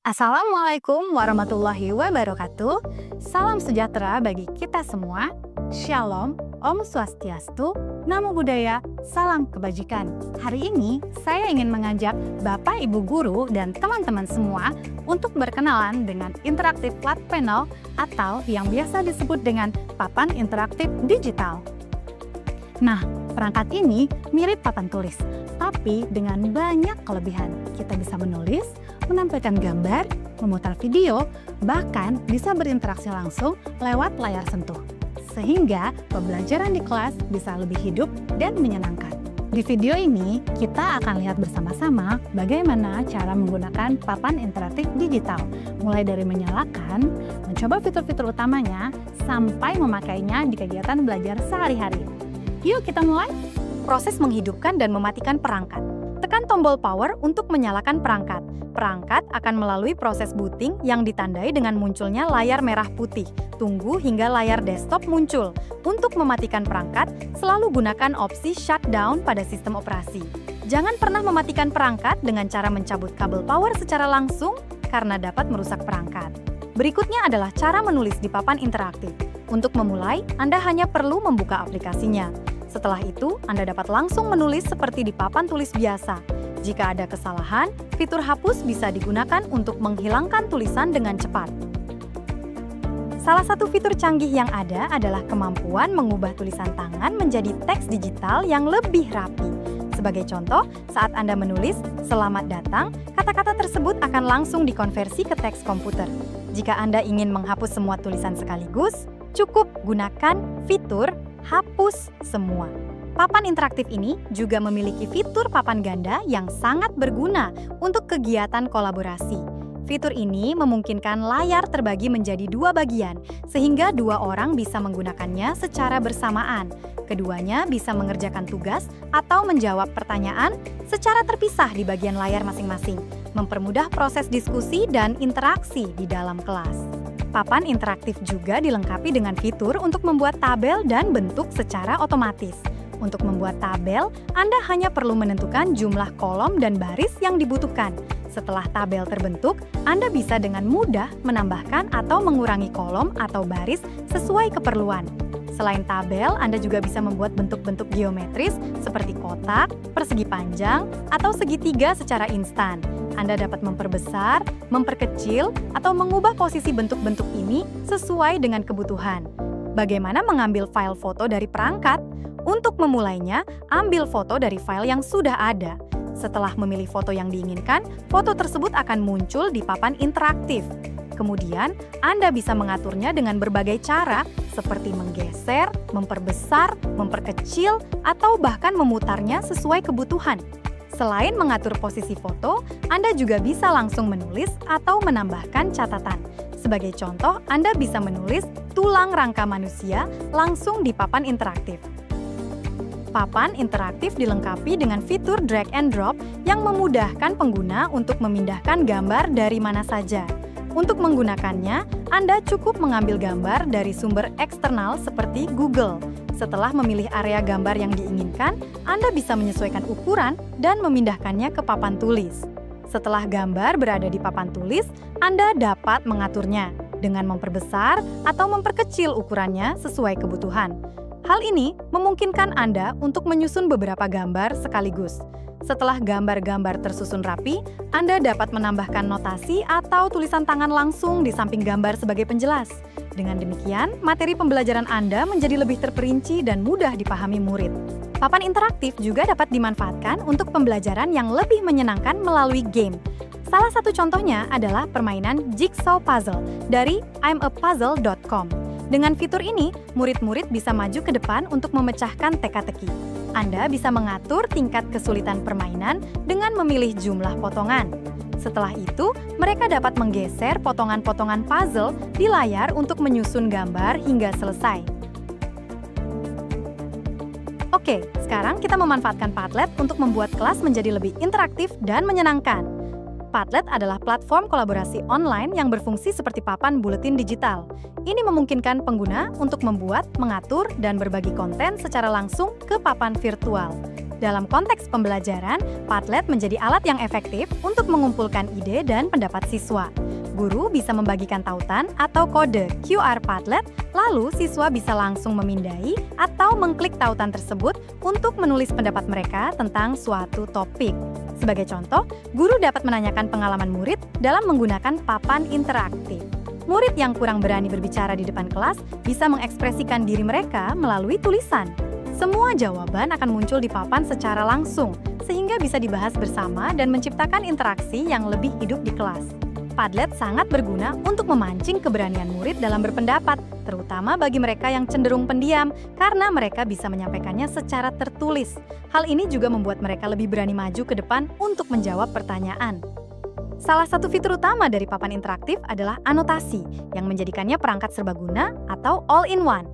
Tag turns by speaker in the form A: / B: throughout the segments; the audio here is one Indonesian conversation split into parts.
A: Assalamualaikum warahmatullahi wabarakatuh. Salam sejahtera bagi kita semua. Shalom, Om Swastiastu, Namo Buddhaya, salam kebajikan. Hari ini saya ingin mengajak Bapak Ibu guru dan teman-teman semua untuk berkenalan dengan interaktif flat panel atau yang biasa disebut dengan papan interaktif digital. Nah, perangkat ini mirip papan tulis, tapi dengan banyak kelebihan. Kita bisa menulis, menampilkan gambar, memutar video, bahkan bisa berinteraksi langsung lewat layar sentuh. Sehingga pembelajaran di kelas bisa lebih hidup dan menyenangkan. Di video ini, kita akan lihat bersama-sama bagaimana cara menggunakan papan interaktif digital, mulai dari menyalakan, mencoba fitur-fitur utamanya, sampai memakainya di kegiatan belajar sehari-hari. Yuk kita mulai! Proses menghidupkan dan mematikan perangkat. Tekan tombol power untuk menyalakan perangkat. Perangkat akan melalui proses booting yang ditandai dengan munculnya layar merah putih. Tunggu hingga layar desktop muncul. Untuk mematikan perangkat, selalu gunakan opsi shutdown pada sistem operasi. Jangan pernah mematikan perangkat dengan cara mencabut kabel power secara langsung karena dapat merusak perangkat. Berikutnya adalah cara menulis di papan interaktif. Untuk memulai, Anda hanya perlu membuka aplikasinya. Setelah itu, Anda dapat langsung menulis seperti di papan tulis biasa. Jika ada kesalahan, fitur hapus bisa digunakan untuk menghilangkan tulisan dengan cepat. Salah satu fitur canggih yang ada adalah kemampuan mengubah tulisan tangan menjadi teks digital yang lebih rapi. Sebagai contoh, saat Anda menulis "Selamat datang", kata-kata tersebut akan langsung dikonversi ke teks komputer. Jika Anda ingin menghapus semua tulisan sekaligus, cukup gunakan fitur hapus semua. Papan interaktif ini juga memiliki fitur papan ganda yang sangat berguna untuk kegiatan kolaborasi. Fitur ini memungkinkan layar terbagi menjadi dua bagian, sehingga dua orang bisa menggunakannya secara bersamaan. Keduanya bisa mengerjakan tugas atau menjawab pertanyaan secara terpisah di bagian layar masing-masing, mempermudah proses diskusi dan interaksi di dalam kelas. Papan interaktif juga dilengkapi dengan fitur untuk membuat tabel dan bentuk secara otomatis. Untuk membuat tabel, Anda hanya perlu menentukan jumlah kolom dan baris yang dibutuhkan. Setelah tabel terbentuk, Anda bisa dengan mudah menambahkan atau mengurangi kolom atau baris sesuai keperluan. Selain tabel, Anda juga bisa membuat bentuk-bentuk geometris seperti kotak, persegi panjang, atau segitiga secara instan. Anda dapat memperbesar, memperkecil, atau mengubah posisi bentuk-bentuk ini sesuai dengan kebutuhan. Bagaimana mengambil file foto dari perangkat? Untuk memulainya, ambil foto dari file yang sudah ada. Setelah memilih foto yang diinginkan, foto tersebut akan muncul di papan interaktif. Kemudian, Anda bisa mengaturnya dengan berbagai cara, seperti menggeser, memperbesar, memperkecil, atau bahkan memutarnya sesuai kebutuhan. Selain mengatur posisi foto, Anda juga bisa langsung menulis atau menambahkan catatan. Sebagai contoh, Anda bisa menulis tulang rangka manusia langsung di papan interaktif. Papan interaktif dilengkapi dengan fitur drag and drop yang memudahkan pengguna untuk memindahkan gambar dari mana saja. Untuk menggunakannya, Anda cukup mengambil gambar dari sumber eksternal seperti Google. Setelah memilih area gambar yang diinginkan, Anda bisa menyesuaikan ukuran dan memindahkannya ke papan tulis. Setelah gambar berada di papan tulis, Anda dapat mengaturnya dengan memperbesar atau memperkecil ukurannya sesuai kebutuhan. Hal ini memungkinkan Anda untuk menyusun beberapa gambar sekaligus. Setelah gambar-gambar tersusun rapi, Anda dapat menambahkan notasi atau tulisan tangan langsung di samping gambar sebagai penjelas. Dengan demikian, materi pembelajaran Anda menjadi lebih terperinci dan mudah dipahami murid. Papan interaktif juga dapat dimanfaatkan untuk pembelajaran yang lebih menyenangkan melalui game. Salah satu contohnya adalah permainan Jigsaw Puzzle dari imapuzzle.com. Dengan fitur ini, murid-murid bisa maju ke depan untuk memecahkan teka-teki. Anda bisa mengatur tingkat kesulitan permainan dengan memilih jumlah potongan. Setelah itu, mereka dapat menggeser potongan-potongan puzzle di layar untuk menyusun gambar hingga selesai. Oke, sekarang kita memanfaatkan Padlet untuk membuat kelas menjadi lebih interaktif dan menyenangkan. Padlet adalah platform kolaborasi online yang berfungsi seperti papan buletin digital. Ini memungkinkan pengguna untuk membuat, mengatur, dan berbagi konten secara langsung ke papan virtual. Dalam konteks pembelajaran, Padlet menjadi alat yang efektif untuk mengumpulkan ide dan pendapat siswa. Guru bisa membagikan tautan atau kode QR Padlet, lalu siswa bisa langsung memindai atau mengklik tautan tersebut untuk menulis pendapat mereka tentang suatu topik. Sebagai contoh, guru dapat menanyakan pengalaman murid dalam menggunakan papan interaktif. Murid yang kurang berani berbicara di depan kelas bisa mengekspresikan diri mereka melalui tulisan. Semua jawaban akan muncul di papan secara langsung, sehingga bisa dibahas bersama dan menciptakan interaksi yang lebih hidup di kelas. Padlet sangat berguna untuk memancing keberanian murid dalam berpendapat, terutama bagi mereka yang cenderung pendiam, karena mereka bisa menyampaikannya secara tertulis. Hal ini juga membuat mereka lebih berani maju ke depan untuk menjawab pertanyaan. Salah satu fitur utama dari papan interaktif adalah anotasi, yang menjadikannya perangkat serbaguna atau all-in-one.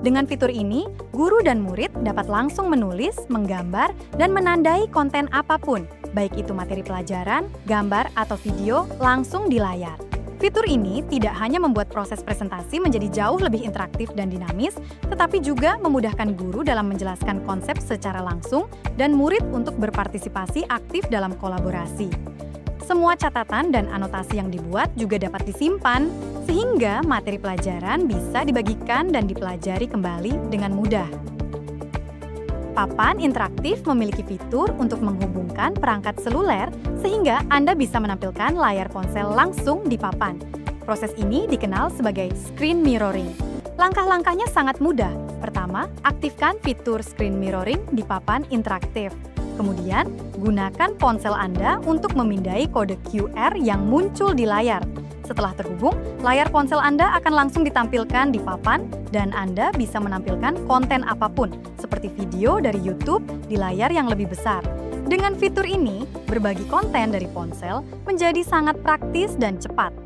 A: Dengan fitur ini, guru dan murid dapat langsung menulis, menggambar, dan menandai konten apapun, baik itu materi pelajaran, gambar, atau video, langsung di layar. Fitur ini tidak hanya membuat proses presentasi menjadi jauh lebih interaktif dan dinamis, tetapi juga memudahkan guru dalam menjelaskan konsep secara langsung dan murid untuk berpartisipasi aktif dalam kolaborasi. Semua catatan dan anotasi yang dibuat juga dapat disimpan, sehingga materi pelajaran bisa dibagikan dan dipelajari kembali dengan mudah. Papan interaktif memiliki fitur untuk menghubungkan perangkat seluler, sehingga Anda bisa menampilkan layar ponsel langsung di papan. Proses ini dikenal sebagai screen mirroring. Langkah-langkahnya sangat mudah. Pertama, aktifkan fitur screen mirroring di papan interaktif. Kemudian, gunakan ponsel Anda untuk memindai kode QR yang muncul di layar. Setelah terhubung, layar ponsel Anda akan langsung ditampilkan di papan dan Anda bisa menampilkan konten apapun, seperti video dari YouTube di layar yang lebih besar. Dengan fitur ini, berbagi konten dari ponsel menjadi sangat praktis dan cepat.